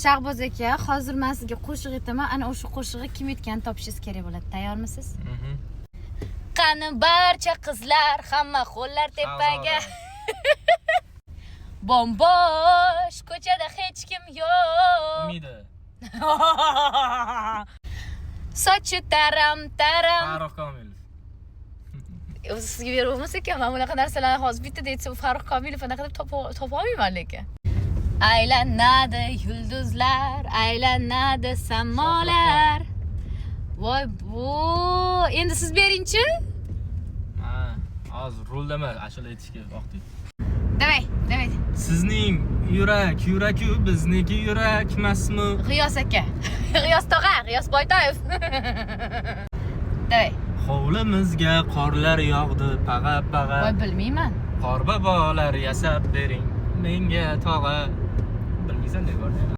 Shahboz aka, hozir men sizga qo'shiq aytaman. Ana o'sha qo'shig'i kim aytganini topishingiz kerak bo'ladi. Tayyormisiz? Qani barcha qizlar, hamma qo'llar tepaga. Bombosh, ko'chada hech kim yo'q. Umida. Sochi taram. Farruh Komilov. Sizga berib bo'lmasa ekan, men bunaqa narsalarni hozir bittada aytsam Farruh Komilov anaqa deb topa olmayman lekin. Aylanadi yulduzlar, aylanadi samolar. Voy bu, endi siz bering-chi? Ha, hozir roldama ashula aytishga vaqt yo'q. Davay. Sizning yurak-yuraku bizniki yurakmasmi? G'iyos aka. G'iyos tog'a, G'iyos Boytoyev. Davay. Hovlimizga qorlar yog'di pag'a. Voy bilmayman. Qor bobolar yasab bering menga tog'a. Bilmaysan deb bor.